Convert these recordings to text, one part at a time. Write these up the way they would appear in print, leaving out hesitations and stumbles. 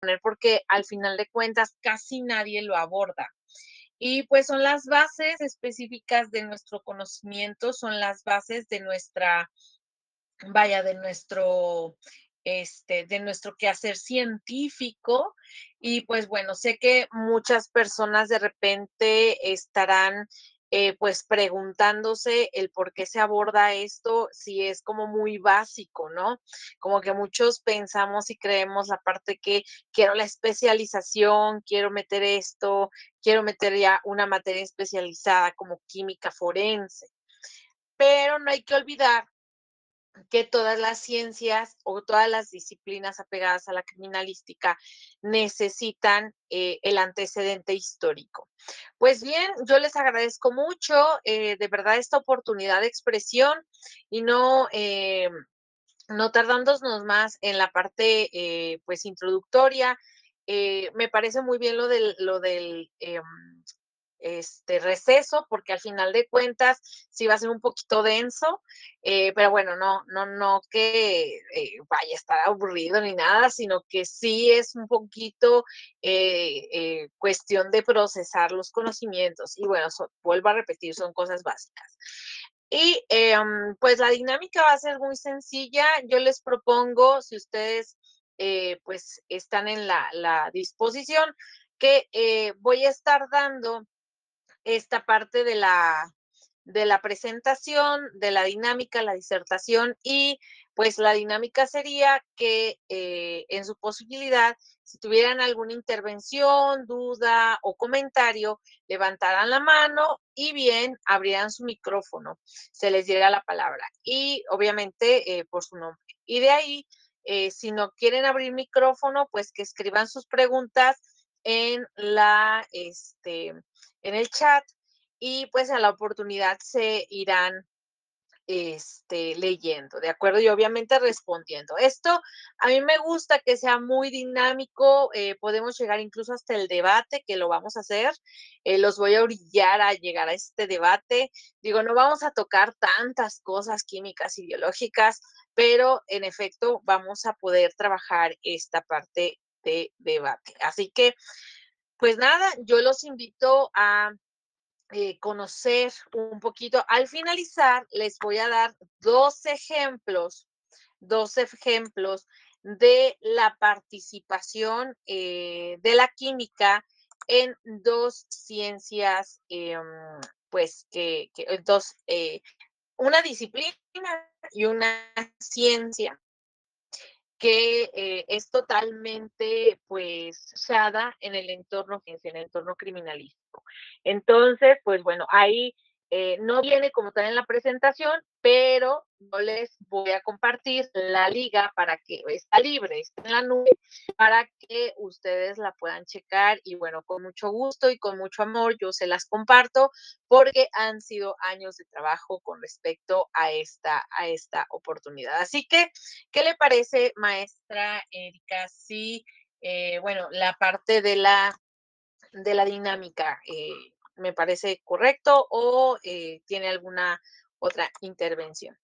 exponer porque al final de cuentas casi nadie lo aborda. Y pues son las bases específicas de nuestro conocimiento, son las bases de nuestra, vaya, de nuestro quehacer científico. Y pues bueno, sé que muchas personas de repente estarán pues preguntándose el por qué se aborda esto, si es como muy básico, ¿no? Como que muchos pensamos y creemos la parte que quiero la especialización, quiero meter esto, quiero meter ya una materia especializada como química forense, pero no hay que olvidar que todas las ciencias o todas las disciplinas apegadas a la criminalística necesitan el antecedente histórico. Pues bien, yo les agradezco mucho de verdad esta oportunidad de expresión y no tardándonos más en la parte pues introductoria. Me parece muy bien lo del receso, porque al final de cuentas sí va a ser un poquito denso, pero bueno, no que vaya a estar aburrido ni nada, sino que sí es un poquito cuestión de procesar los conocimientos. Y bueno, vuelvo a repetir, son cosas básicas. Y pues la dinámica va a ser muy sencilla. Yo les propongo, si ustedes pues están en la disposición, que voy a estar dando esta parte de la presentación, de la dinámica, la disertación y pues la dinámica sería que en su posibilidad, si tuvieran alguna intervención, duda o comentario, levantaran la mano y bien abrieran su micrófono, se les diera la palabra y obviamente por su nombre. Y de ahí, si no quieren abrir micrófono, pues que escriban sus preguntas en en el chat y pues a la oportunidad se irán leyendo, ¿de acuerdo? Y obviamente respondiendo. Esto a mí me gusta que sea muy dinámico, podemos llegar incluso hasta el debate, que lo vamos a hacer, los voy a orillar a llegar a este debate. Digo, no vamos a tocar tantas cosas químicas y biológicas, pero en efecto vamos a poder trabajar esta parte de debate. Así que, pues nada, yo los invito a conocer un poquito. Al finalizar, les voy a dar dos ejemplos de la participación de la química en dos ciencias, pues una disciplina y una ciencia que es totalmente, pues, usada en el entorno criminalístico. Entonces, pues bueno, ahí no viene como tal en la presentación, pero yo les voy a compartir la liga para que está libre, está en la nube, para que ustedes la puedan checar y bueno, con mucho gusto y con mucho amor yo se las comparto porque han sido años de trabajo con respecto a esta oportunidad. Así que, ¿qué le parece, maestra Erika, si, bueno, la parte de la dinámica me parece correcto o tiene alguna otra intervención?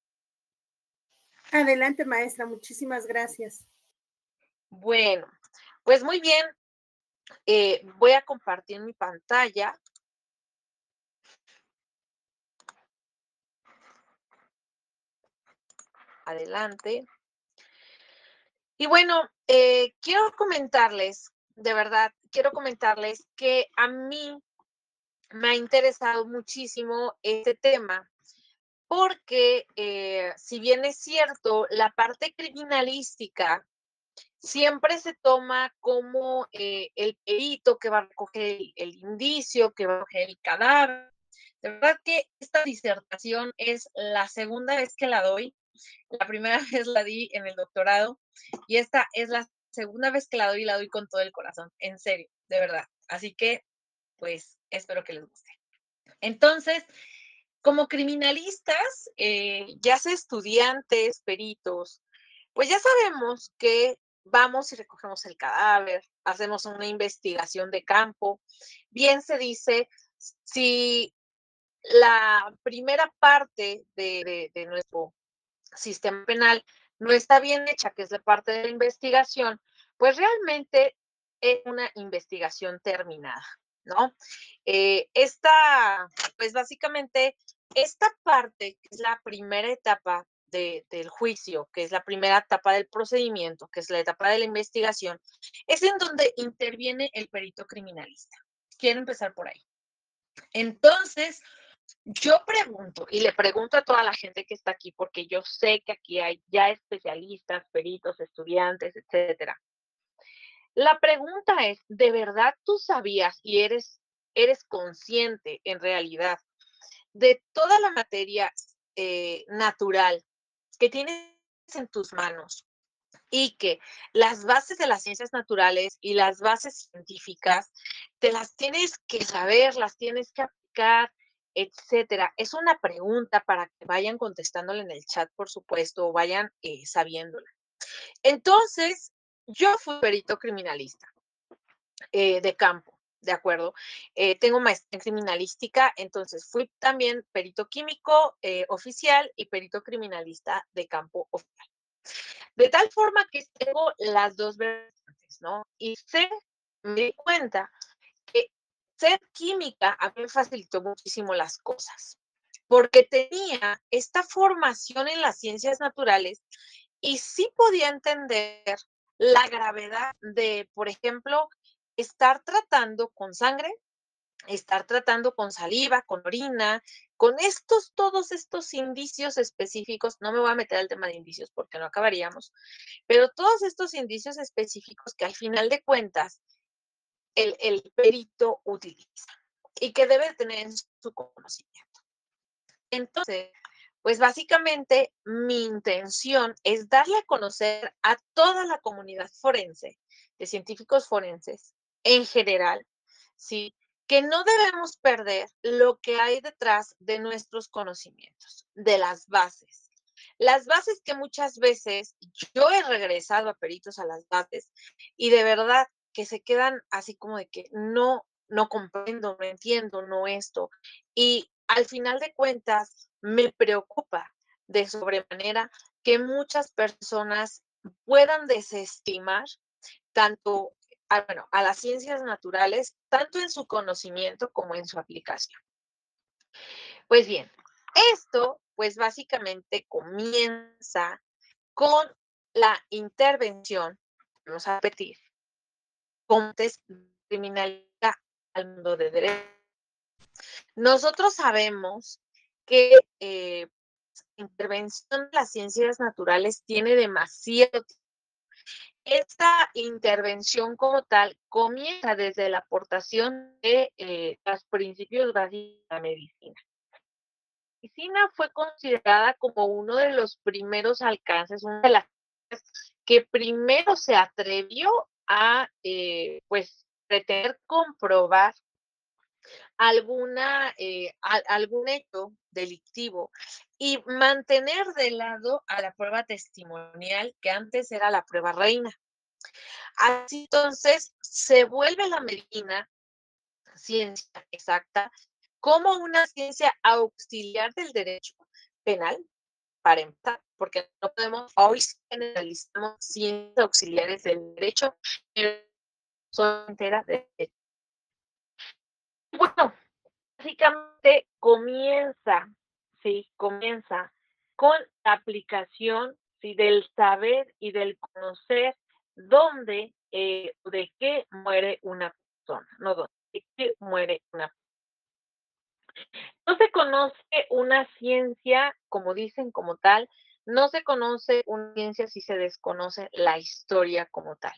Adelante, maestra, muchísimas gracias. Bueno, pues muy bien, voy a compartir mi pantalla. Adelante. Y bueno, quiero comentarles, de verdad, quiero comentarles que a mí me ha interesado muchísimo este tema porque, si bien es cierto, la parte criminalística siempre se toma como el perito que va a recoger el indicio, que va a recoger el cadáver. De verdad que esta disertación es la segunda vez que la doy. La primera vez la di en el doctorado y esta es la segunda vez que la doy y la doy con todo el corazón, en serio, de verdad. Así que, pues, espero que les guste. Entonces, como criminalistas, ya sea estudiantes, peritos, pues ya sabemos que vamos y recogemos el cadáver, hacemos una investigación de campo. Bien se dice, si la primera parte de nuestro sistema penal no está bien hecha, que es la parte de la investigación, pues realmente es una investigación terminada, ¿no? Pues básicamente, esta parte, que es la primera etapa del juicio, que es la primera etapa del procedimiento, que es la etapa de la investigación, es en donde interviene el perito criminalista. Quiero empezar por ahí. Entonces, yo pregunto, y le pregunto a toda la gente que está aquí, porque yo sé que aquí hay ya especialistas, peritos, estudiantes, etcétera. La pregunta es, ¿de verdad tú sabías y eres consciente en realidad de toda la materia natural que tienes en tus manos y que las bases de las ciencias naturales y las bases científicas te las tienes que saber, las tienes que aplicar, etcétera? Es una pregunta para que vayan contestándola en el chat, por supuesto, o vayan sabiéndola. Entonces, yo fui perito criminalista de campo, ¿de acuerdo? Tengo maestría en criminalística, entonces fui también perito químico oficial y perito criminalista de campo oficial. De tal forma que tengo las dos vertientes, ¿no? Y me di cuenta que ser química a mí me facilitó muchísimo las cosas, porque tenía esta formación en las ciencias naturales y sí podía entender la gravedad de, por ejemplo, estar tratando con sangre, estar tratando con saliva, con orina, con todos estos indicios específicos. No me voy a meter al tema de indicios porque no acabaríamos, pero todos estos indicios específicos que al final de cuentas el perito utiliza y que debe tener en su conocimiento. Entonces, pues básicamente mi intención es darle a conocer a toda la comunidad forense, de científicos forenses en general, ¿sí? Que no debemos perder lo que hay detrás de nuestros conocimientos, de las bases. Las bases que muchas veces yo he regresado a peritos a las bases y de verdad que se quedan así como de que no comprendo, no entiendo, no esto. Y al final de cuentas, me preocupa de sobremanera que muchas personas puedan desestimar tanto a las ciencias naturales, tanto en su conocimiento como en su aplicación. Pues bien, esto pues básicamente comienza con la intervención, vamos a repetir, con criminalidad al mundo de derecho. Nosotros sabemos que intervención de las ciencias naturales tiene demasiado tiempo. Esta intervención como tal comienza desde la aportación de los principios básicos de la medicina. La medicina fue considerada como uno de los primeros alcances, una de las que primero se atrevió a pues pretender comprobar algún hecho delictivo y mantener de lado a la prueba testimonial que antes era la prueba reina. Así entonces se vuelve la medicina ciencia exacta como una ciencia auxiliar del derecho penal, para empezar, porque no podemos, hoy generalizamos ciencias auxiliares del derecho, pero son enteras de derecho. Bueno, básicamente comienza con la aplicación, ¿sí? Del saber y del conocer dónde, de qué muere una persona, no dónde, de qué muere una persona. No se conoce una ciencia, como dicen, como tal, no se conoce una ciencia si se desconoce la historia como tal.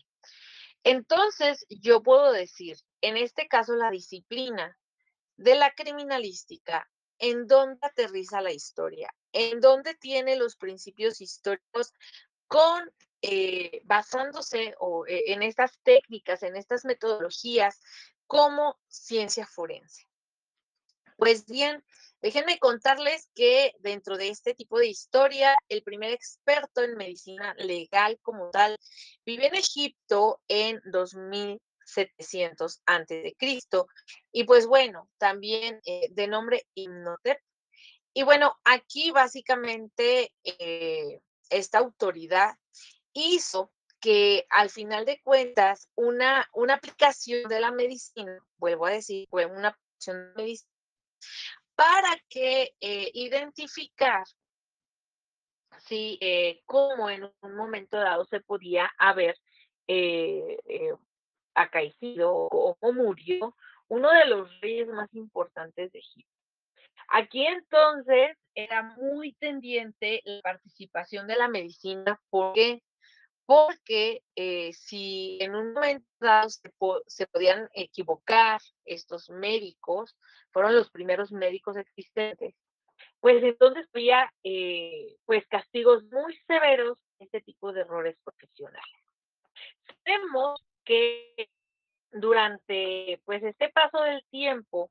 Entonces, yo puedo decir, en este caso, la disciplina de la criminalística, en dónde aterriza la historia, en dónde tiene los principios históricos con basándose en estas técnicas, en estas metodologías como ciencia forense. Pues bien, déjenme contarles que dentro de este tipo de historia, el primer experto en medicina legal como tal vivió en Egipto en 2700 antes de Cristo. Y pues bueno, también de nombre Imhotep. Y bueno, aquí básicamente esta autoridad hizo que al final de cuentas una aplicación de la medicina, vuelvo a decir, fue una aplicación de medicina para que identificar si cómo en un momento dado se podía haber eh, eh, acaecido o murió uno de los reyes más importantes de Egipto. Aquí entonces era muy tendiente la participación de la medicina. ¿Por qué? Porque si en un momento dado se podían equivocar estos médicos, fueron los primeros médicos existentes, pues entonces había pues castigos muy severos a este tipo de errores profesionales. Vemos que durante pues este paso del tiempo,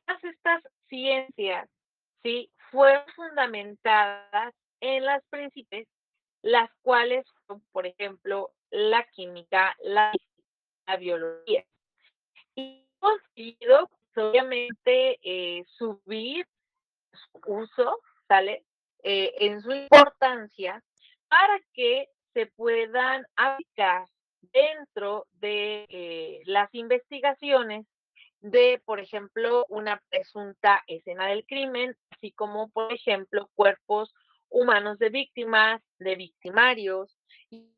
todas estas ciencias, ¿sí? Fueron fundamentadas en las principios, las cuales son, por ejemplo, la química, la biología. Y hemos conseguido, pues, obviamente, subir su uso, ¿sale? En su importancia para que se puedan aplicar dentro de las investigaciones de, por ejemplo, una presunta escena del crimen, así como, por ejemplo, cuerpos humanos de víctimas, de victimarios, y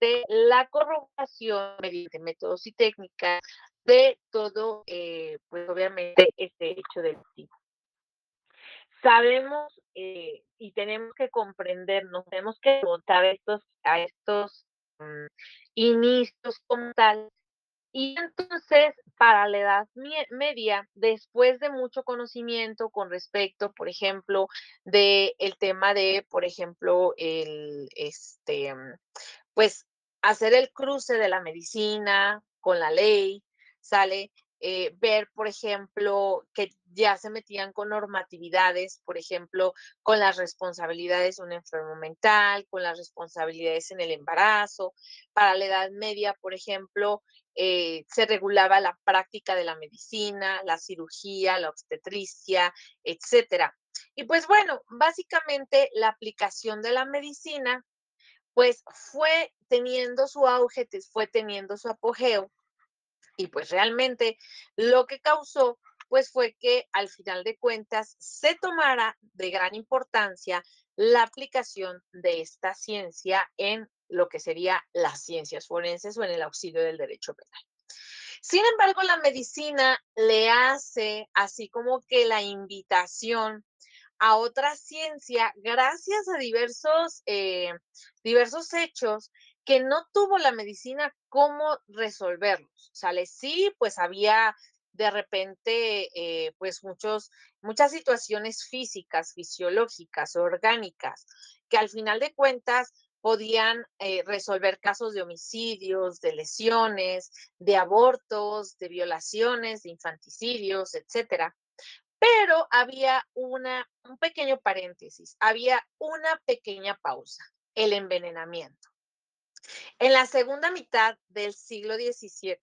de la corroboración mediante métodos y técnicas de todo, pues obviamente, este hecho delictivo. Sabemos y tenemos que comprendernos, tenemos que montar a estos inicios como tal. Y entonces, para la edad media, después de mucho conocimiento con respecto, por ejemplo, de el tema de, por ejemplo, pues hacer el cruce de la medicina con la ley, ¿sale? Ver, por ejemplo, que ya se metían con normatividades, por ejemplo, con las responsabilidades de un enfermo mental, con las responsabilidades en el embarazo. Para la Edad Media, por ejemplo, se regulaba la práctica de la medicina, la cirugía, la obstetricia, etcétera. Y pues bueno, básicamente la aplicación de la medicina pues fue teniendo su auge, fue teniendo su apogeo y pues realmente lo que causó pues fue que al final de cuentas se tomara de gran importancia la aplicación de esta ciencia en lo que sería las ciencias forenses o en el auxilio del derecho penal. Sin embargo, la medicina le hace así como que la invitación a otra ciencia gracias a diversos hechos que no tuvo la medicina cómo resolverlos. ¿Sale? Sí, pues había de repente pues muchas situaciones físicas, fisiológicas, orgánicas, que al final de cuentas podían resolver casos de homicidios, de lesiones, de abortos, de violaciones, de infanticidios, etcétera. Pero había un pequeño paréntesis, había una pequeña pausa, el envenenamiento. En la segunda mitad del siglo XVII,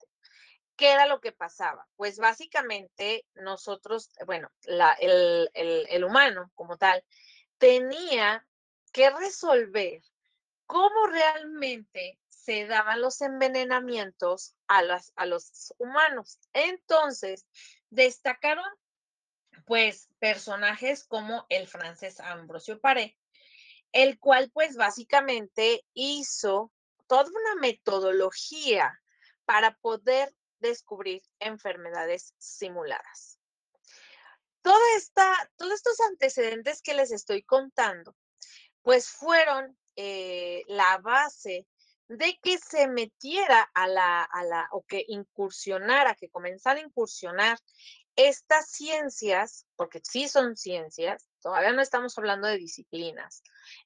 ¿qué era lo que pasaba? Pues básicamente nosotros, bueno, el humano como tal, tenía que resolver cómo realmente se daban los envenenamientos a los humanos. Entonces, destacaron pues personajes como el francés Ambrosio Paré, el cual pues básicamente hizo toda una metodología para poder descubrir enfermedades simuladas. Todos estos antecedentes que les estoy contando, pues fueron la base de que se metiera o que incursionara, que comenzara a incursionar estas ciencias, porque sí son ciencias, todavía no estamos hablando de disciplinas,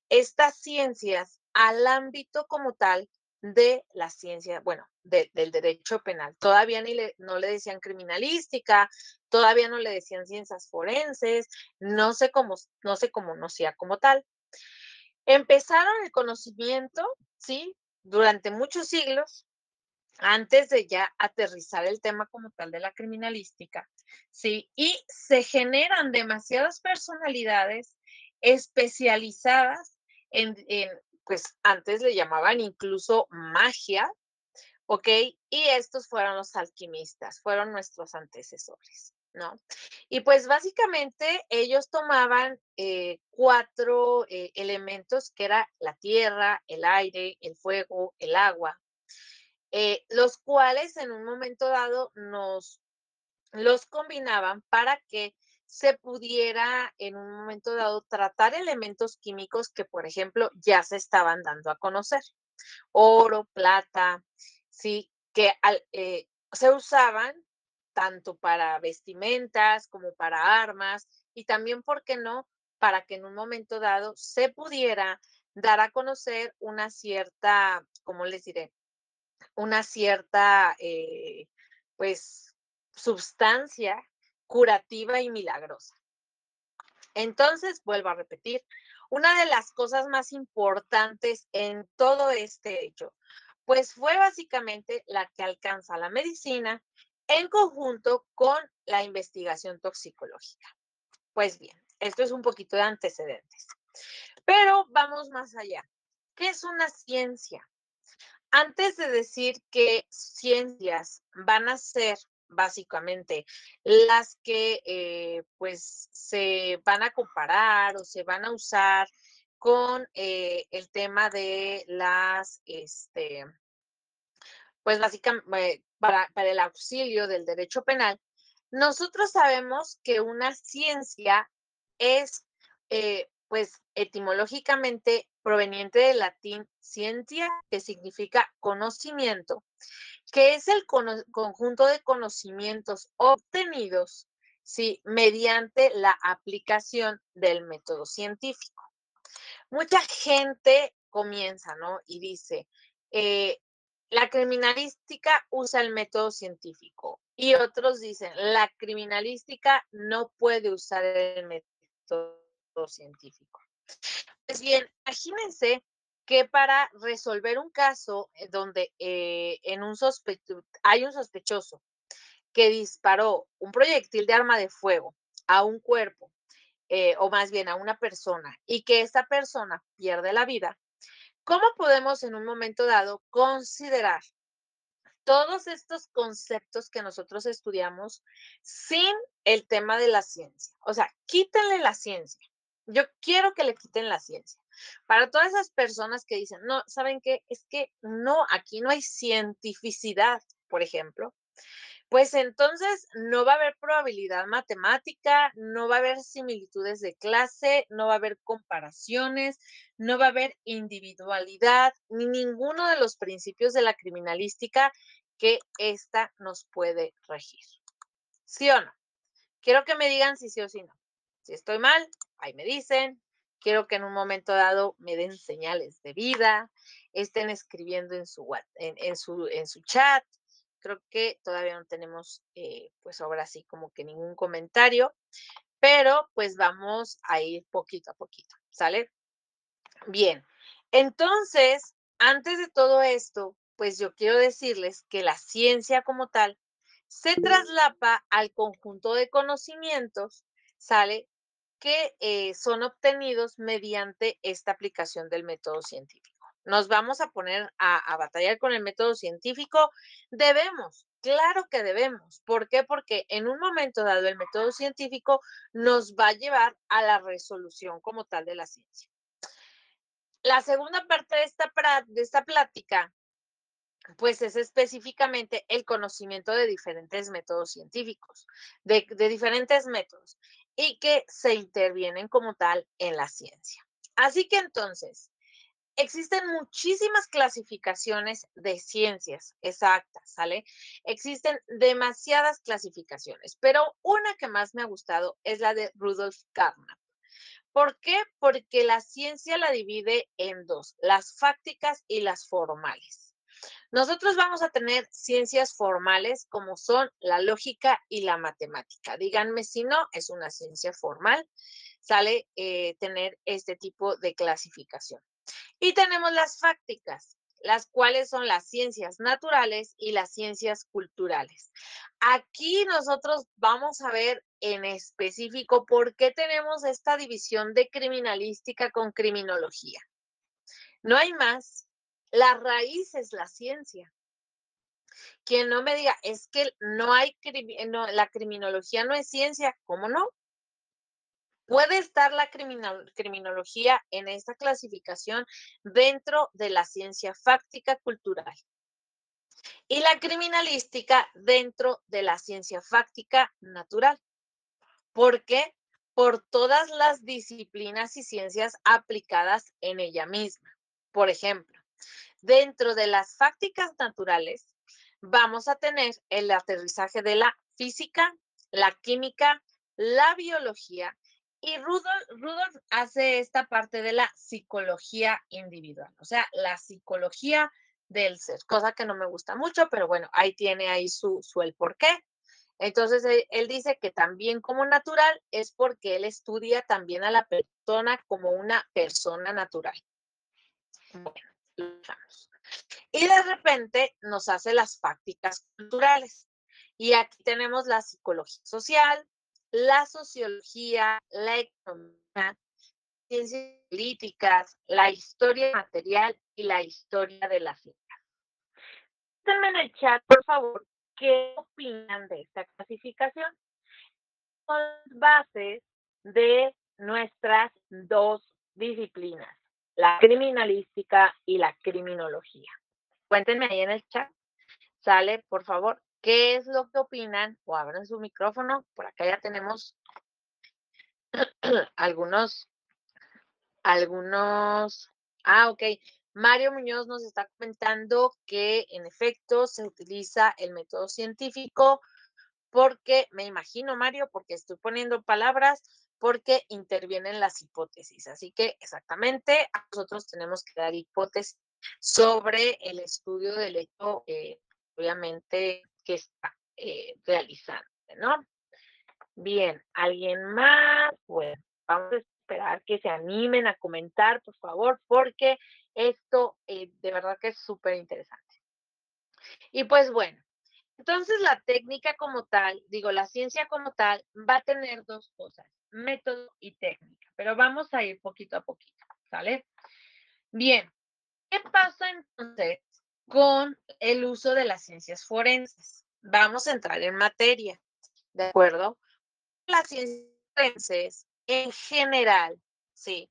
estas ciencias al ámbito como tal de la ciencia, bueno, del derecho penal. Todavía no le decían criminalística, todavía no le decían ciencias forenses, no se conocía como tal. Empezaron el conocimiento, ¿sí? Durante muchos siglos, antes de ya aterrizar el tema como tal de la criminalística, ¿sí? Y se generan demasiadas personalidades especializadas en pues antes le llamaban incluso magia, ¿ok? Y estos fueron los alquimistas, fueron nuestros antecesores, ¿no? Y pues básicamente ellos tomaban 4 elementos que era la tierra, el aire, el fuego, el agua, los cuales en un momento dado los combinaban para que se pudiera en un momento dado tratar elementos químicos que, por ejemplo, ya se estaban dando a conocer. Oro, plata, sí, que se usaban tanto para vestimentas como para armas y también, ¿por qué no?, para que en un momento dado se pudiera dar a conocer una cierta, ¿cómo les diré? Una cierta, pues, sustancia curativa y milagrosa. Entonces, vuelvo a repetir, una de las cosas más importantes en todo este hecho, pues fue básicamente la que alcanza la medicina en conjunto con la investigación toxicológica. Pues bien, esto es un poquito de antecedentes, pero vamos más allá. ¿Qué es una ciencia? Antes de decir que ciencias van a ser básicamente las que pues se van a comparar o se van a usar con el tema de las, pues básicamente para el auxilio del derecho penal, nosotros sabemos que una ciencia es, pues etimológicamente proveniente del latín scientia, que significa conocimiento, que es el conjunto de conocimientos obtenidos, sí, mediante la aplicación del método científico. Mucha gente comienza, ¿no? Y dice, eh, la criminalística usa el método científico. Y otros dicen, la criminalística no puede usar el método científico. Pues bien, imagínense que para resolver un caso donde hay un sospechoso que disparó un proyectil de arma de fuego a un cuerpo, o más bien a una persona, y que esta persona pierde la vida, ¿cómo podemos en un momento dado considerar todos estos conceptos que nosotros estudiamos sin el tema de la ciencia? O sea, quítenle la ciencia. Yo quiero que le quiten la ciencia. Para todas esas personas que dicen, no, ¿saben qué? Es que no, aquí no hay cientificidad, por ejemplo. Pues entonces no va a haber probabilidad matemática, no va a haber similitudes de clase, no va a haber comparaciones, no va a haber individualidad, ni ninguno de los principios de la criminalística que ésta nos puede regir. ¿Sí o no? Quiero que me digan si sí o si no. Si estoy mal, ahí me dicen. Quiero que en un momento dado me den señales de vida, estén escribiendo en su chat. Creo que todavía no tenemos, pues ahora sí, como que ningún comentario, pero pues vamos a ir poquito a poquito, ¿sale? Bien, entonces, antes de todo esto, pues yo quiero decirles que la ciencia como tal se traslapa al conjunto de conocimientos, ¿sale? Que son obtenidos mediante esta aplicación del método científico. Nos vamos a poner a batallar con el método científico. Debemos, claro que debemos. ¿Por qué? Porque en un momento dado el método científico nos va a llevar a la resolución como tal de la ciencia. La segunda parte de esta plática, pues es específicamente el conocimiento de diferentes métodos científicos, de diferentes métodos, y que se intervienen como tal en la ciencia. Así que entonces, existen muchísimas clasificaciones de ciencias exactas, ¿sale? Existen demasiadas clasificaciones, pero una que más me ha gustado es la de Rudolf Carnap. ¿Por qué? Porque la ciencia la divide en dos, las fácticas y las formales. Nosotros vamos a tener ciencias formales como son la lógica y la matemática. Díganme si no, es una ciencia formal, sale tener este tipo de clasificación. Y tenemos las fácticas, las cuales son las ciencias naturales y las ciencias culturales. Aquí nosotros vamos a ver en específico por qué tenemos esta división de criminalística con criminología. No hay más. La raíz es la ciencia. Quien no me diga, es que no hay, la criminología no es ciencia, ¿cómo no? Puede estar la criminología en esta clasificación dentro de la ciencia fáctica cultural y la criminalística dentro de la ciencia fáctica natural. ¿Por qué? Por todas las disciplinas y ciencias aplicadas en ella misma. Por ejemplo, dentro de las fácticas naturales, vamos a tener el aterrizaje de la física, la química, la biología y Rudolf hace esta parte de la psicología individual, o sea, la psicología del ser, cosa que no me gusta mucho, pero bueno, ahí tiene ahí su el porqué. Entonces, él dice que también como natural es porque él estudia también a la persona como una persona natural. Bueno, lo dejamos. Y de repente nos hace las prácticas culturales. Y aquí tenemos la psicología social, la sociología, la economía, ciencias políticas, la historia material y la historia de la ciencia. Déjenme en el chat, por favor, qué opinan de esta clasificación. Son las bases de nuestras dos disciplinas, la criminalística y la criminología. Cuéntenme ahí en el chat. Sale, por favor, ¿qué es lo que opinan? O abran su micrófono. Por acá ya tenemos algunos. Ok. Mario Muñoz nos está comentando que en efecto se utiliza el método científico porque, me imagino, Mario, porque estoy poniendo palabras, porque intervienen las hipótesis. Así que exactamente, nosotros tenemos que dar hipótesis sobre el estudio del hecho, obviamente, que está realizando, ¿no? Bien, ¿alguien más? Bueno, vamos a esperar que se animen a comentar, por favor, porque esto de verdad que es súper interesante. Y pues bueno, entonces la técnica como tal, digo, la ciencia como tal, va a tener dos cosas, método y técnica, pero vamos a ir poquito a poquito, ¿sale? Bien, ¿qué pasa entonces con el uso de las ciencias forenses? Vamos a entrar en materia, ¿de acuerdo? Las ciencias forenses en general, sí,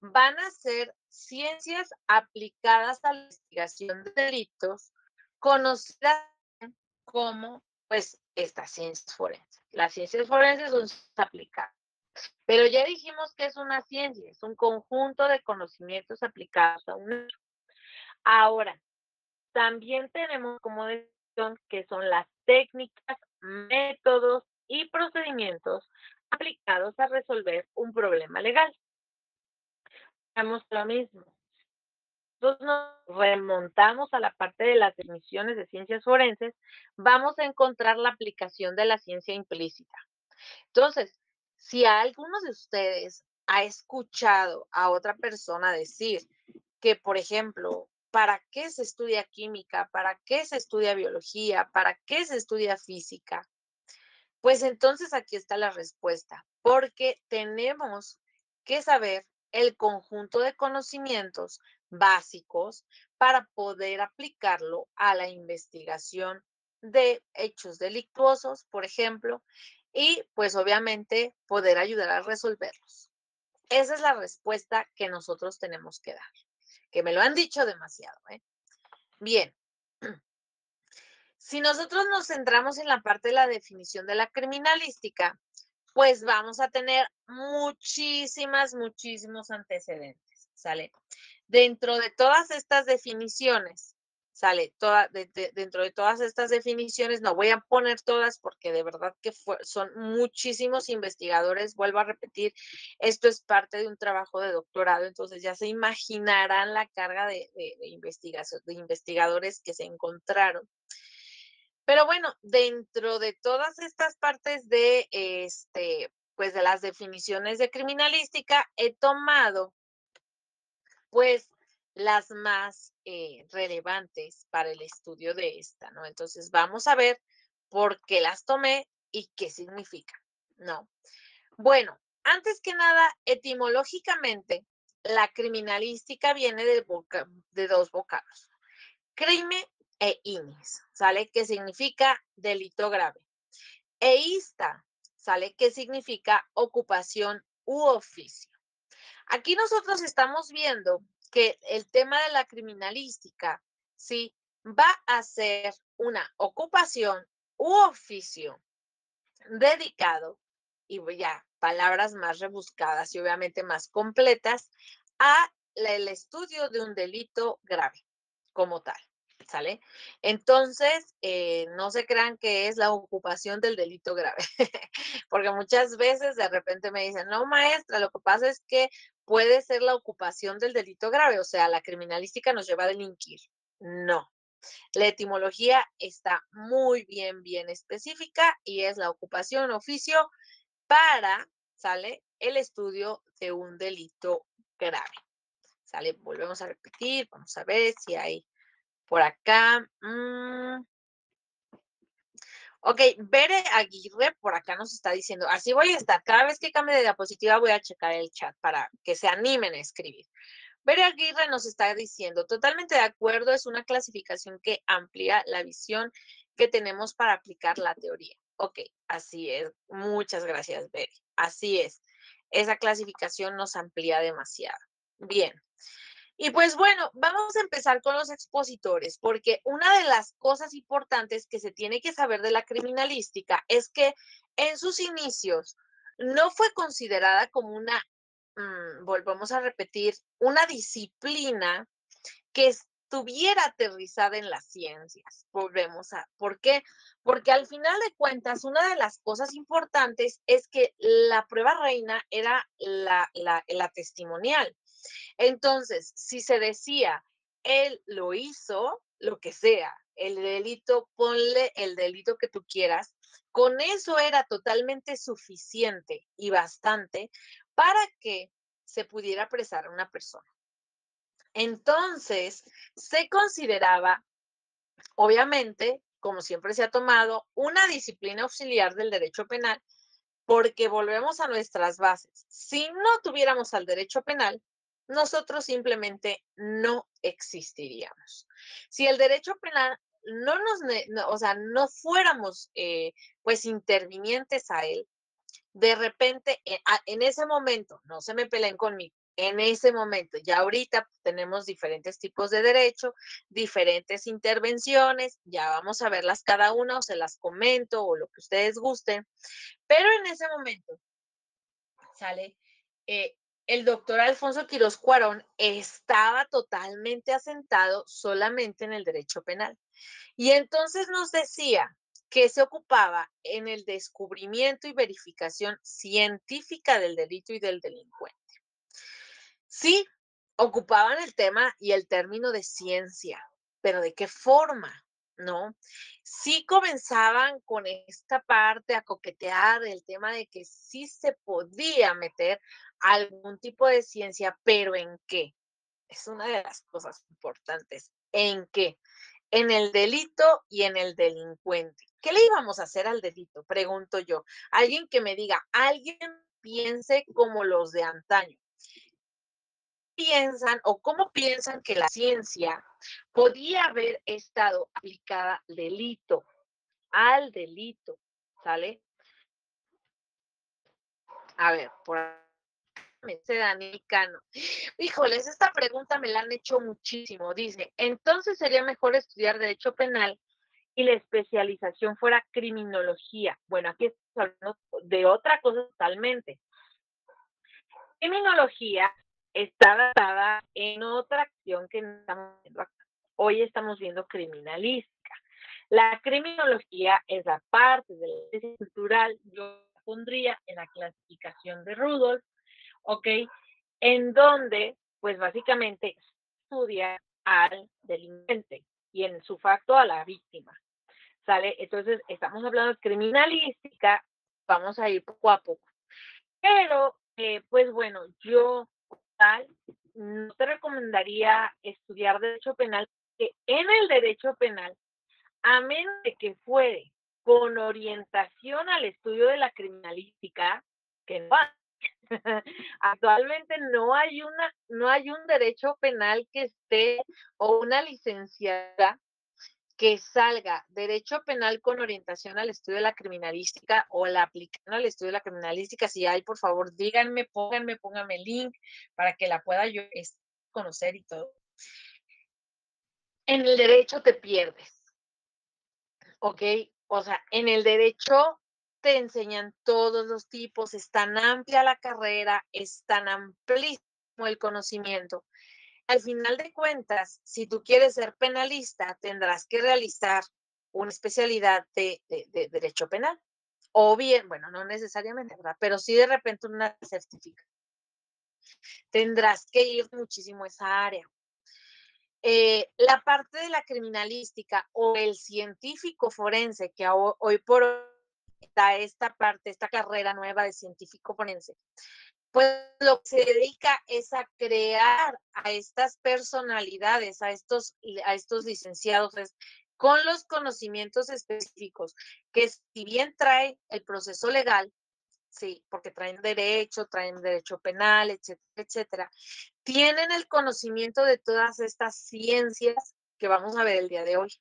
van a ser ciencias aplicadas a la investigación de delitos, conocidas como, pues, estas ciencias forenses. Las ciencias forenses son aplicadas. Pero ya dijimos que es una ciencia, es un conjunto de conocimientos aplicados a un hecho. Ahora, también tenemos como decisión que son las técnicas, métodos y procedimientos aplicados a resolver un problema legal. Hagamos lo mismo. Nosotros nos remontamos a la parte de las definiciones de ciencias forenses, vamos a encontrar la aplicación de la ciencia implícita. Entonces, si alguno de ustedes ha escuchado a otra persona decir que, por ejemplo, ¿para qué se estudia química? ¿Para qué se estudia biología? ¿Para qué se estudia física? Pues entonces aquí está la respuesta, porque tenemos que saber el conjunto de conocimientos básicos para poder aplicarlo a la investigación de hechos delictuosos, por ejemplo, y pues obviamente poder ayudar a resolverlos. Esa es la respuesta que nosotros tenemos que dar, que me lo han dicho demasiado, ¿eh? Bien. Si nosotros nos centramos en la parte de la definición de la criminalística, pues vamos a tener muchísimos antecedentes, ¿sale? Dentro de todas estas definiciones, ¿sale? Dentro de todas estas definiciones, no voy a poner todas porque de verdad que son muchísimos investigadores, vuelvo a repetir, esto es parte de un trabajo de doctorado, entonces ya se imaginarán la carga de investigación, de investigadores que se encontraron. Pero bueno, dentro de todas estas partes de, pues de las definiciones de criminalística, he tomado, pues, las más relevantes para el estudio de esta, ¿no? Entonces, vamos a ver por qué las tomé y qué significan, ¿no? Bueno, antes que nada, etimológicamente, la criminalística viene de dos vocablos, crimen e inis, ¿sale? Que significa delito grave. Eísta, ¿sale? Que significa ocupación u oficio. Aquí nosotros estamos viendo que el tema de la criminalística, ¿sí? Va a ser una ocupación u oficio dedicado, y ya palabras más rebuscadas y obviamente más completas, a el estudio de un delito grave como tal, ¿sale? Entonces, no se crean que es la ocupación del delito grave, porque muchas veces de repente me dicen, no, maestra, lo que pasa es que puede ser la ocupación del delito grave, o sea, la criminalística nos lleva a delinquir. No, la etimología está muy bien específica y es la ocupación, oficio para, ¿sale? El estudio de un delito grave. ¿Sale? Volvemos a repetir, vamos a ver si hay por acá. Ok, Bere Aguirre por acá nos está diciendo, así voy a estar. Cada vez que cambie de diapositiva voy a checar el chat para que se animen a escribir. Bere Aguirre nos está diciendo, totalmente de acuerdo, es una clasificación que amplía la visión que tenemos para aplicar la teoría. Ok, así es. Muchas gracias, Bere. Así es. Esa clasificación nos amplía demasiado. Bien. Y pues bueno, vamos a empezar con los expositores, porque una de las cosas importantes que se tiene que saber de la criminalística es que en sus inicios no fue considerada como una, volvamos a repetir, una disciplina que estuviera aterrizada en las ciencias. ¿Por qué? Porque al final de cuentas, una de las cosas importantes es que la prueba reina era la testimonial. Entonces, si se decía, él lo hizo, lo que sea, el delito, ponle el delito que tú quieras, con eso era totalmente suficiente y bastante para que se pudiera apresar a una persona. Entonces, se consideraba, obviamente, como siempre se ha tomado, una disciplina auxiliar del derecho penal, porque volvemos a nuestras bases. Si no tuviéramos al derecho penal, nosotros simplemente no existiríamos. Si el derecho penal no nos, o sea, no fuéramos pues intervinientes a él, de repente, en ese momento, no se me peleen conmigo, en ese momento, ya ahorita tenemos diferentes tipos de derecho, diferentes intervenciones, ya vamos a verlas cada una o se las comento o lo que ustedes gusten, pero en ese momento, ¿sale? El doctor Alfonso Quirós Cuarón estaba totalmente asentado solamente en el derecho penal. Y entonces nos decía que se ocupaba en el descubrimiento y verificación científica del delito y del delincuente. Sí, ocupaban el tema y el término de ciencia, pero ¿de qué forma? ¿No? Sí comenzaban con esta parte a coquetear el tema de que sí se podía meter algún tipo de ciencia, pero ¿en qué? Es una de las cosas importantes. ¿En qué? En el delito y en el delincuente. ¿Qué le íbamos a hacer al delito? Pregunto yo. Alguien que me diga, alguien piense como los de antaño. ¿Piensan o cómo piensan que la ciencia podía haber estado aplicada al delito, ¿sale? A ver, por ahí dice Dani Cano. Híjoles, esta pregunta me la han hecho muchísimo. Dice, entonces sería mejor estudiar derecho penal y la especialización fuera criminología. Bueno, aquí estamos hablando de otra cosa totalmente. Criminología está basada en otra acción que estamos viendo acá. Hoy estamos viendo criminalística. La criminología es la parte de la ciencia cultural, yo la pondría en la clasificación de Rudolf, ¿ok? En donde, pues básicamente, estudia al delincuente y en su facto a la víctima, ¿sale? Entonces, estamos hablando de criminalística, vamos a ir poco a poco. Pero, pues bueno, yo tal, no te recomendaría estudiar derecho penal, porque en el derecho penal, a menos de que fuere con orientación al estudio de la criminalística, que no, Actualmente no hay un derecho penal que esté o una licenciada que salga derecho penal con orientación al estudio de la criminalística o la aplicación al estudio de la criminalística. Si hay, por favor, díganme, pónganme el link para que la pueda yo conocer y todo. En el derecho te pierdes, ¿ok? O sea, en el derecho te enseñan todos los tipos, es tan amplia la carrera, es tan amplísimo el conocimiento. Al final de cuentas, si tú quieres ser penalista, tendrás que realizar una especialidad de derecho penal. O bien, bueno, no necesariamente, ¿verdad? Pero sí de repente una certificación. Tendrás que ir muchísimo a esa área. La parte de la criminalística o el científico forense, que hoy por hoy está esta carrera nueva de científico forense, pues lo que se dedica es a crear a estas personalidades, a estos licenciados, con los conocimientos específicos, que si bien trae el proceso legal, sí, porque traen derecho penal, etcétera, etcétera, tienen el conocimiento de todas estas ciencias que vamos a ver el día de hoy.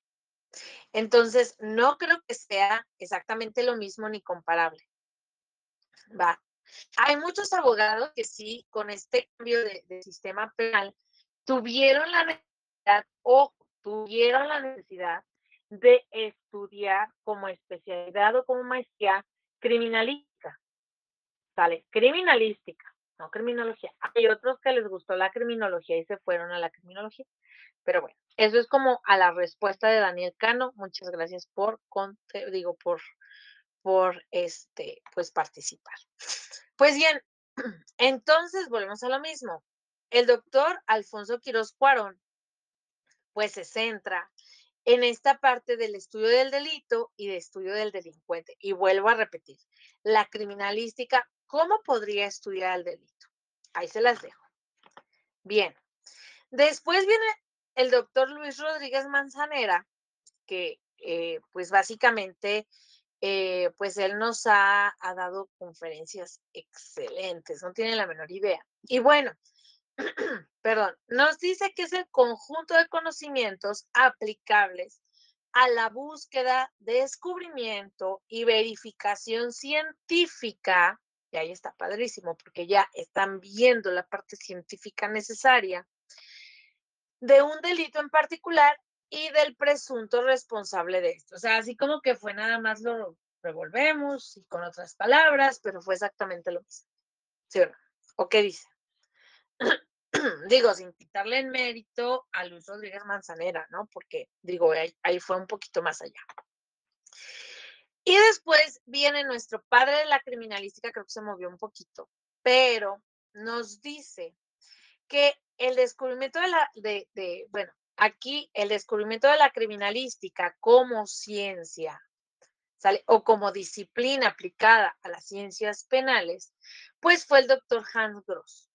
Entonces, no creo que sea exactamente lo mismo ni comparable. Va. Hay muchos abogados que sí, con este cambio de sistema penal, tuvieron la necesidad de estudiar como especialidad o como maestría criminalística, ¿sale? Criminalística, no criminología. Hay otros que les gustó la criminología y se fueron a la criminología, pero bueno, eso es como a la respuesta de Daniel Cano. Muchas gracias por pues participar. Pues bien, entonces volvemos a lo mismo. El doctor Alfonso Quirós Cuarón, pues se centra en esta parte del estudio del delito y de estudio del delincuente. Y vuelvo a repetir, la criminalística, ¿cómo podría estudiar el delito? Ahí se las dejo. Bien. Después viene el doctor Luis Rodríguez Manzanera, que pues básicamente pues él nos ha dado conferencias excelentes, no tiene la menor idea. Y bueno, perdón, nos dice que es el conjunto de conocimientos aplicables a la búsqueda, descubrimiento y verificación científica, y ahí está padrísimo, porque ya están viendo la parte científica necesaria, de un delito en particular y del presunto responsable de esto. O sea, así como que fue nada más lo revolvemos y con otras palabras, pero fue exactamente lo mismo. ¿Sí o no? ¿O qué dice? Digo, sin quitarle el mérito a Luis Rodríguez Manzanera, ¿no? Porque, digo, ahí fue un poquito más allá. Y después viene nuestro padre de la criminalística, creo que se movió un poquito, pero nos dice que el descubrimiento bueno, aquí el descubrimiento de la criminalística como ciencia, ¿sale? O como disciplina aplicada a las ciencias penales, pues fue el doctor Hans Gross.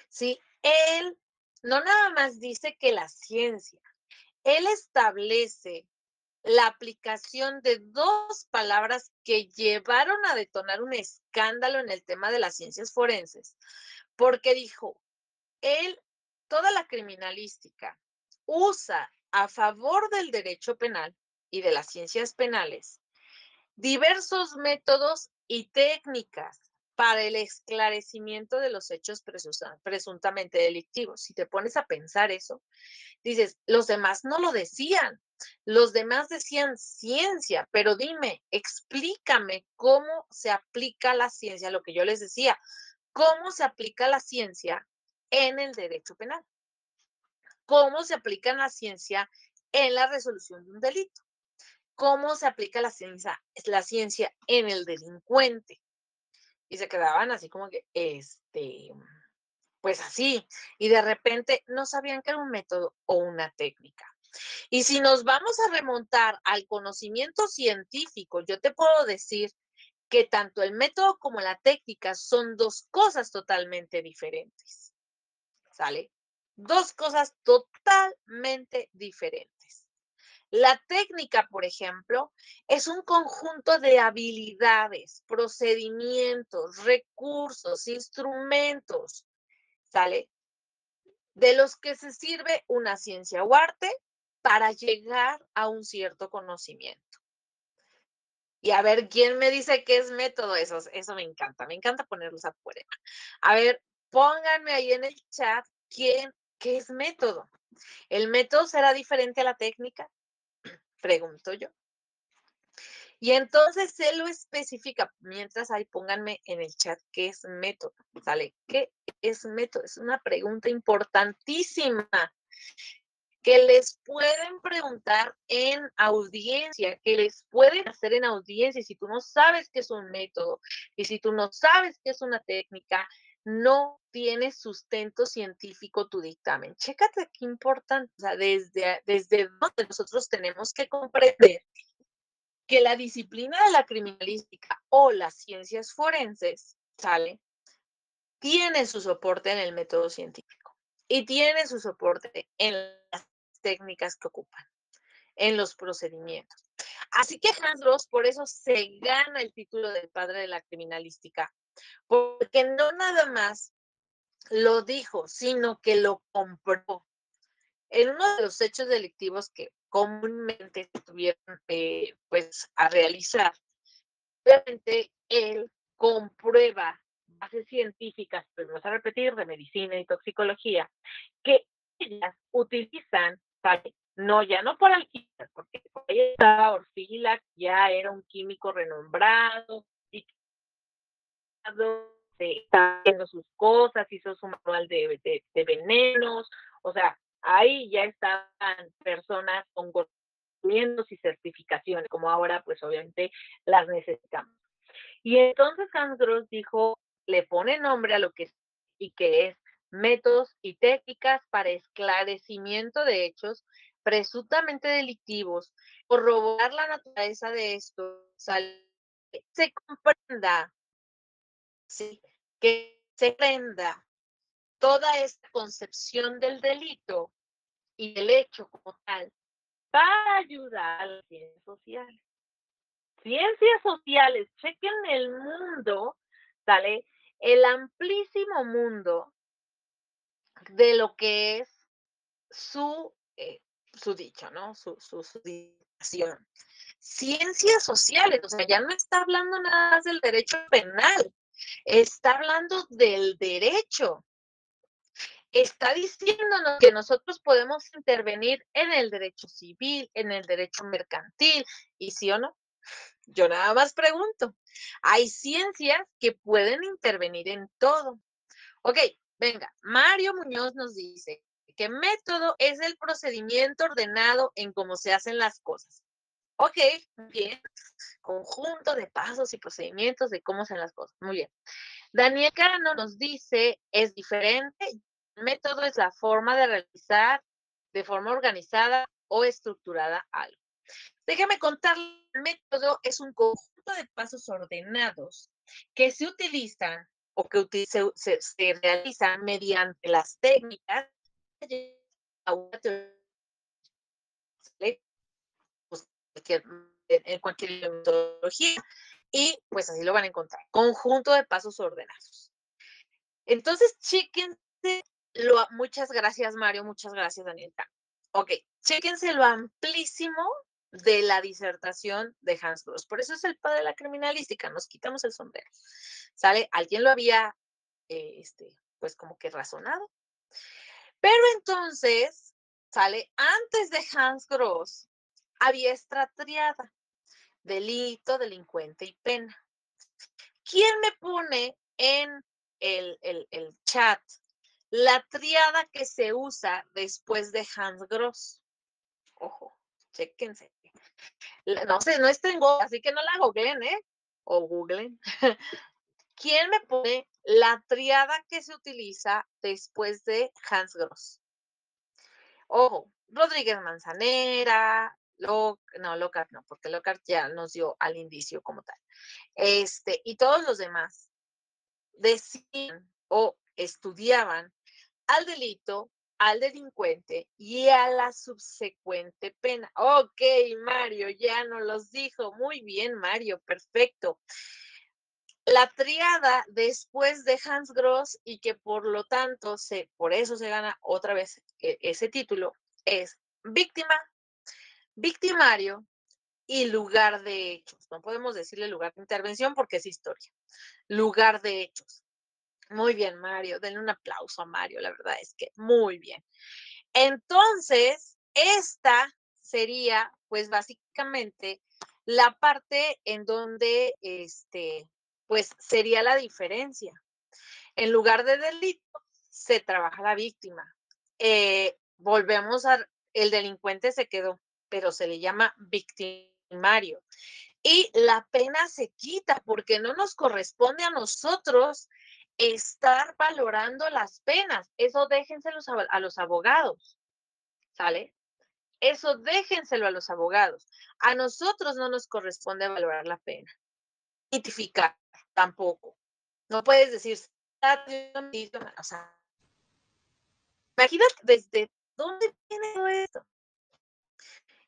¿Sí? Él no nada más dice que la ciencia, él establece la aplicación de dos palabras que llevaron a detonar un escándalo en el tema de las ciencias forenses, porque dijo, él, toda la criminalística usa a favor del derecho penal y de las ciencias penales diversos métodos y técnicas para el esclarecimiento de los hechos presuntamente delictivos. Si te pones a pensar eso, dices, los demás no lo decían, los demás decían ciencia, pero dime, explícame cómo se aplica la ciencia, lo que yo les decía, cómo se aplica la ciencia en el derecho penal, cómo se aplica la ciencia en la resolución de un delito, cómo se aplica la ciencia en el delincuente. Y se quedaban así como que, pues así, y de repente no sabían que era un método o una técnica. Y si nos vamos a remontar al conocimiento científico, yo te puedo decir que tanto el método como la técnica son dos cosas totalmente diferentes. ¿Sale? Dos cosas totalmente diferentes. La técnica, por ejemplo, es un conjunto de habilidades, procedimientos, recursos, instrumentos, ¿sale? De los que se sirve una ciencia o arte para llegar a un cierto conocimiento. Y a ver, ¿quién me dice qué es método? Eso me encanta ponerlos a prueba. A ver, pónganme ahí en el chat qué es método. ¿El método será diferente a la técnica? Pregunto yo. Y entonces se lo especifica. Mientras ahí pónganme en el chat qué es método, ¿sale? ¿Qué es método? Es una pregunta importantísima que les pueden preguntar en audiencia, que les pueden hacer en audiencia. Si tú no sabes qué es un método y si tú no sabes qué es una técnica, no tiene sustento científico tu dictamen. Chécate qué importante, o sea, desde donde nosotros tenemos que comprender que la disciplina de la criminalística o las ciencias forenses, ¿sale? Tiene su soporte en el método científico y tiene su soporte en las técnicas que ocupan, en los procedimientos. Así que Hans Gross por eso se gana el título de padre de la criminalística, porque no nada más lo dijo, sino que lo comprobó. En uno de los hechos delictivos que comúnmente tuvieron pues a realizar, obviamente él comprueba bases científicas, pues vamos a repetir, de medicina y toxicología, que ellas utilizan, ¿vale? No, ya no por alquimia, porque por ahí estaba Orfila, ya era un químico renombrado, y está haciendo sus cosas, hizo su manual de venenos, o sea, ahí ya estaban personas con conocimientos y certificaciones, como ahora pues obviamente las necesitamos. Y entonces Hans Gross dijo, le pone nombre a lo que es y que es métodos y técnicas para esclarecimiento de hechos presuntamente delictivos, corroborar la naturaleza de esto, se comprenda, ¿sí? Que se prenda toda esta concepción del delito y del hecho como tal para ayudar a las ciencias sociales. Ciencias sociales, chequen el mundo, ¿sale? El amplísimo mundo de lo que es su dicho, ¿no? Su dictación. Ciencias sociales, o sea, ya no está hablando nada más del derecho penal, está hablando del derecho. Está diciéndonos que nosotros podemos intervenir en el derecho civil, en el derecho mercantil, y sí o no. Yo nada más pregunto. Hay ciencias que pueden intervenir en todo. Ok, venga, Mario Muñoz nos dice que método es el procedimiento ordenado en cómo se hacen las cosas. Ok, bien. Conjunto de pasos y procedimientos de cómo se hacen las cosas. Muy bien. Daniel Cano nos dice, es diferente. El método es la forma de realizar de forma organizada o estructurada algo. Déjame contarle, el método es un conjunto de pasos ordenados que se utilizan o que se realizan mediante las técnicas en cualquier metodología y pues así lo van a encontrar. Conjunto de pasos ordenados. Entonces, chéquense muchas gracias, Mario, muchas gracias, Daniela. Ok, chéquense lo amplísimo de la disertación de Hans Gross. Por eso es el padre de la criminalística, nos quitamos el sombrero. ¿Sale? Alguien lo había, pues como que razonado. Pero entonces, ¿sale? Antes de Hans Gross, había esta triada, delito, delincuente y pena. ¿Quién me pone en el chat la triada que se usa después de Hans Gross? Ojo, chéquense. No sé, no es tengo, así que no la googleen, ¿eh? O googleen. ¿Quién me pone la triada que se utiliza después de Hans Gross? Ojo, Rodríguez Manzanera, Lockhart no, porque Lockhart ya nos dio al indicio como tal. Y todos los demás decían o estudiaban al delito al delincuente y a la subsecuente pena. Ok, Mario, ya nos los dijo. Muy bien, Mario, perfecto. La triada después de Hans Gross y que por lo tanto, por eso se gana otra vez ese título, es víctima, victimario y lugar de hechos. No podemos decirle lugar de intervención porque es historia. Lugar de hechos. Muy bien, Mario. Denle un aplauso a Mario. La verdad es que muy bien. Entonces, esta sería, pues, básicamente la parte en donde, pues, sería la diferencia. En lugar de delito, se trabaja la víctima. Volvemos el delincuente se quedó, pero se le llama victimario. Y la pena se quita porque no nos corresponde a nosotros estar valorando las penas. Eso déjenselos a los abogados, ¿sale? Eso déjenselo a los abogados. A nosotros no nos corresponde valorar la pena. Identificar tampoco. No puedes decir, o sea, imagínate desde dónde viene todo esto.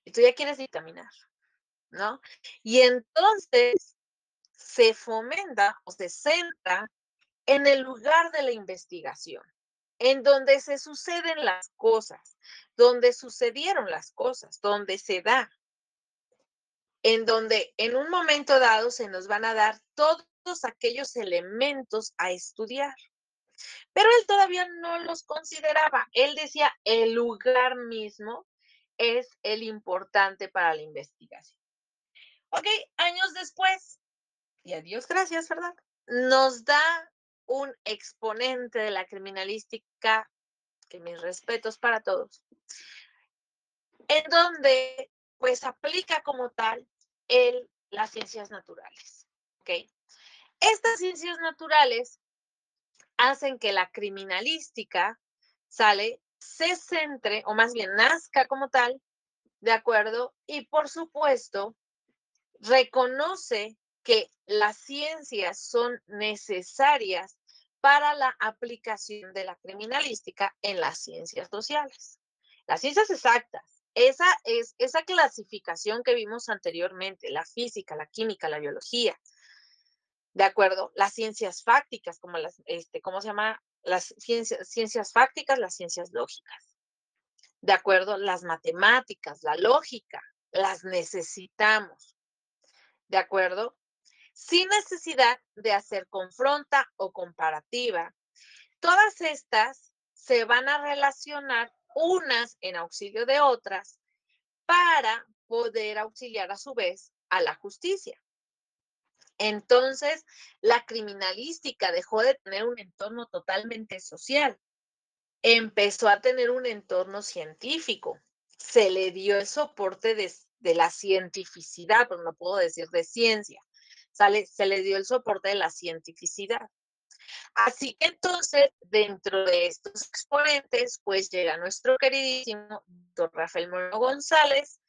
Y tú ya quieres dictaminar, ¿no? Y entonces se fomenta o se centra en el lugar de la investigación, en donde se suceden las cosas, donde sucedieron las cosas, donde se da, en donde en un momento dado se nos van a dar todos aquellos elementos a estudiar. Pero él todavía no los consideraba. Él decía, el lugar mismo es el importante para la investigación. Ok, años después, y a Dios gracias, ¿verdad? Nos da un exponente de la criminalística, que mis respetos para todos, en donde pues aplica como tal las ciencias naturales. ¿Ok? Estas ciencias naturales hacen que la criminalística, se centre, o más bien nazca como tal, ¿de acuerdo? Y por supuesto, reconoce que las ciencias son necesarias para la aplicación de la criminalística en las ciencias sociales. Las ciencias exactas, esa clasificación que vimos anteriormente, la física, la química, la biología, ¿de acuerdo? Las ciencias fácticas, como ¿cómo se llama? Las ciencias fácticas, las ciencias lógicas, ¿de acuerdo? Las matemáticas, la lógica, las necesitamos, ¿de acuerdo? Sin necesidad de hacer confronta o comparativa. Todas estas se van a relacionar unas en auxilio de otras para poder auxiliar a su vez a la justicia. Entonces, la criminalística dejó de tener un entorno totalmente social, empezó a tener un entorno científico, se le dio el soporte de la cientificidad, pero no puedo decir de ciencia, se le dio el soporte de la cientificidad. Así que entonces, dentro de estos exponentes, pues llega nuestro queridísimo doctor Rafael Moreno González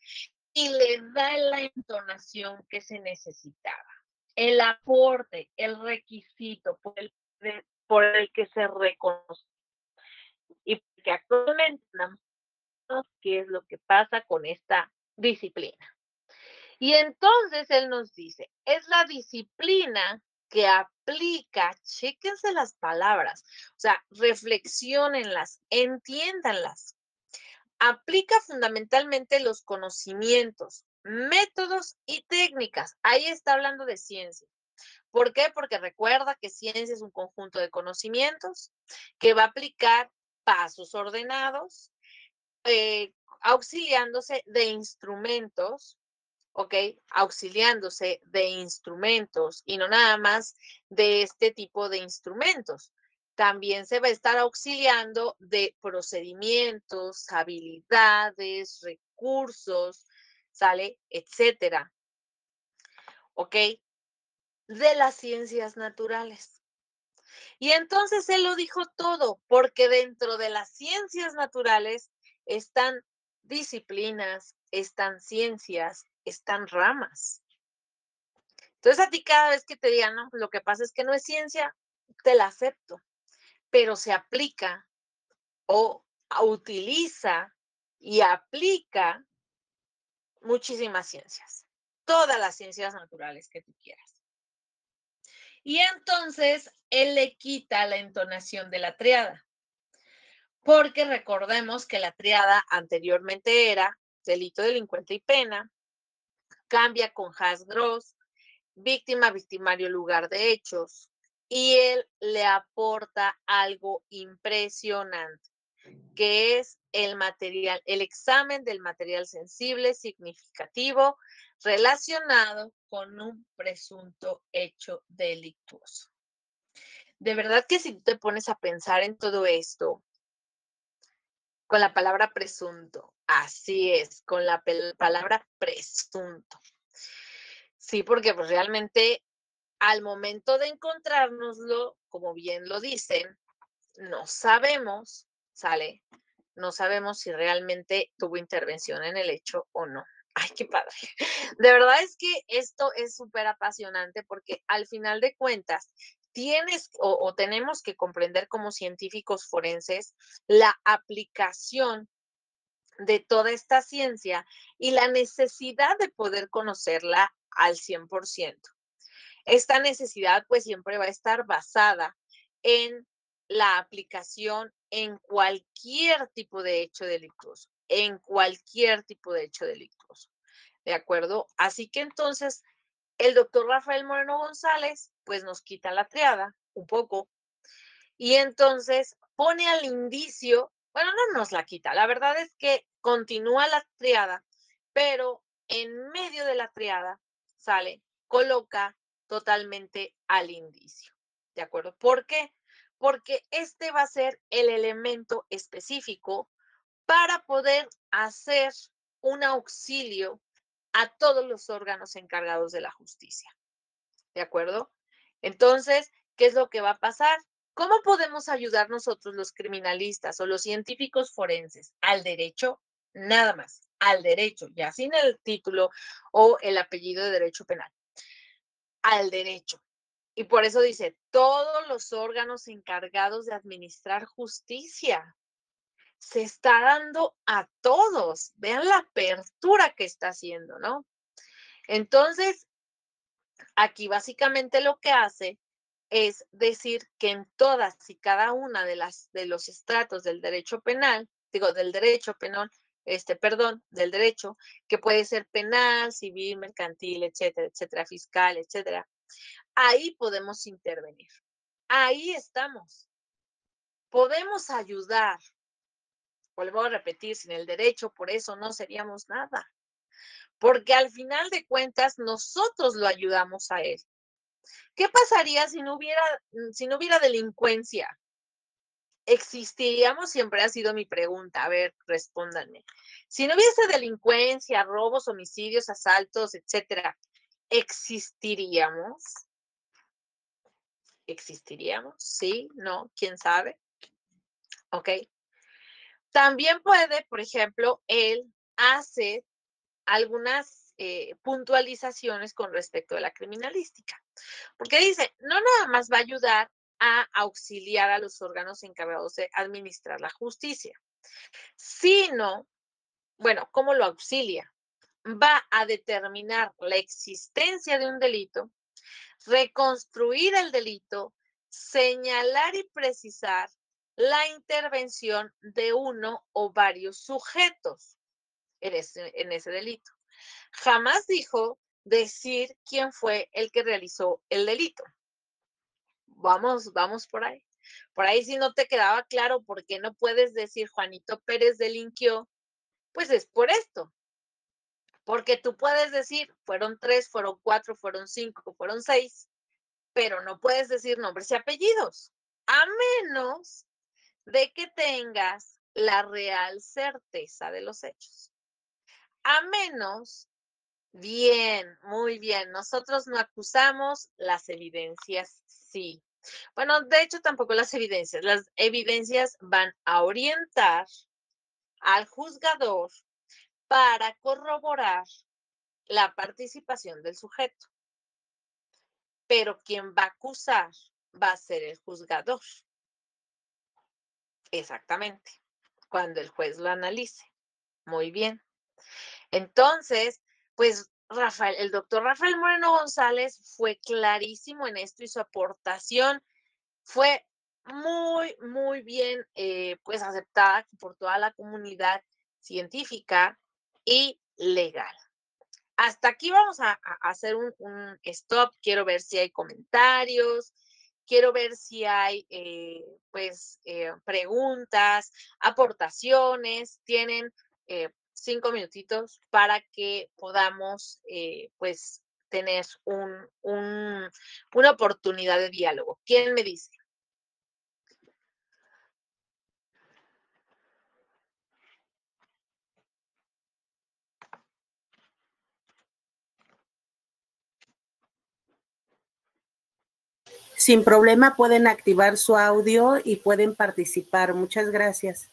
y le da la entonación que se necesitaba, el aporte, el requisito por el que se reconoce. Y que actualmente qué es lo que pasa con esta disciplina. Y entonces él nos dice, es la disciplina que aplica, chéquense las palabras, o sea, reflexionenlas, entiéndanlas. Aplica fundamentalmente los conocimientos, métodos y técnicas. Ahí está hablando de ciencia. ¿Por qué? Porque recuerda que ciencia es un conjunto de conocimientos que va a aplicar pasos ordenados, auxiliándose de instrumentos, ¿ok? Auxiliándose de instrumentos y no nada más de este tipo de instrumentos. También se va a estar auxiliando de procedimientos, habilidades, recursos, ¿sale? Etcétera. ¿Ok? De las ciencias naturales. Y entonces él lo dijo todo, porque dentro de las ciencias naturales están disciplinas, están ciencias, están ramas. Entonces a ti cada vez que te digan, no, lo que pasa es que no es ciencia, te la acepto, pero se aplica o utiliza y aplica muchísimas ciencias, todas las ciencias naturales que tú quieras. Y entonces él le quita la entonación de la tríada, porque recordemos que la tríada anteriormente era delito, delincuente y pena, cambia con Haas-Gross, víctima, victimario, lugar de hechos, y él le aporta algo impresionante, que es el material, el examen del material sensible significativo relacionado con un presunto hecho delictuoso. De verdad que si tú te pones a pensar en todo esto, con la palabra presunto, así es, con la palabra presunto. Sí, porque pues realmente al momento de encontrárnoslo, como bien lo dicen, no sabemos, ¿sale? No sabemos si realmente tuvo intervención en el hecho o no. Ay, qué padre. De verdad es que esto es súper apasionante porque al final de cuentas tienes o tenemos que comprender como científicos forenses la aplicación de toda esta ciencia y la necesidad de poder conocerla al 100%. Esta necesidad pues siempre va a estar basada en la aplicación en cualquier tipo de hecho delictuoso, en cualquier tipo de hecho delictuoso, ¿de acuerdo? Así que entonces el doctor Rafael Moreno González pues nos quita la triada un poco y entonces pone al indicio, bueno, no nos la quita, la verdad es que continúa la triada, pero en medio de la triada sale, coloca totalmente al indicio, ¿de acuerdo? ¿Por qué? Porque este va a ser el elemento específico para poder hacer un auxilio a todos los órganos encargados de la justicia, ¿de acuerdo? Entonces, ¿qué es lo que va a pasar? ¿Cómo podemos ayudar nosotros los criminalistas o los científicos forenses al derecho? Nada más, al derecho, ya sin el título o el apellido de derecho penal, al derecho. Y por eso dice, todos los órganos encargados de administrar justicia. Se está dando a todos. Vean la apertura que está haciendo, ¿no? Entonces, aquí básicamente lo que hace es decir que en todas y cada una de los estratos del derecho penal, digo, del derecho penal, perdón, del derecho, que puede ser penal, civil, mercantil, etcétera, etcétera, fiscal, etcétera, ahí podemos intervenir. Ahí estamos. Podemos ayudar. Vuelvo a repetir, sin el derecho, por eso no seríamos nada. Porque al final de cuentas, nosotros lo ayudamos a él. ¿Qué pasaría si no hubiera delincuencia? ¿Existiríamos? Siempre ha sido mi pregunta. A ver, respóndanme. Si no hubiese delincuencia, robos, homicidios, asaltos, etcétera, ¿existiríamos? ¿Existiríamos? ¿Sí? ¿No? ¿Quién sabe? ¿Ok? También puede, por ejemplo, él hace algunas puntualizaciones con respecto a la criminalística. Porque dice, no nada más va a ayudar a auxiliar a los órganos encargados de administrar la justicia, sino, bueno, ¿cómo lo auxilia? Va a determinar la existencia de un delito, reconstruir el delito, señalar y precisar la intervención de uno o varios sujetos en ese delito. Jamás dijo decir quién fue el que realizó el delito. Vamos por ahí. Por ahí si no te quedaba claro por qué no puedes decir Juanito Pérez delinquió, pues es por esto. Porque tú puedes decir, fueron 3, fueron 4, fueron 5, fueron 6, pero no puedes decir nombres y apellidos, a menos de que tengas la real certeza de los hechos. A menos, bien, muy bien, nosotros no acusamos, las evidencias sí. Bueno, de hecho tampoco las evidencias van a orientar al juzgador para corroborar la participación del sujeto, pero quien va a acusar va a ser el juzgador. Exactamente. cuando el juez lo analice. Muy bien. Entonces, pues el doctor Rafael Moreno González fue clarísimo en esto y su aportación fue muy, muy bien pues aceptada por toda la comunidad científica y legal. Hasta aquí vamos a hacer un stop. Quiero ver si hay comentarios, quiero ver si hay preguntas, aportaciones. Tienen 5 minutitos para que podamos pues tener una oportunidad de diálogo. ¿Quién me dice? Sin problema pueden activar su audio y pueden participar. Muchas gracias.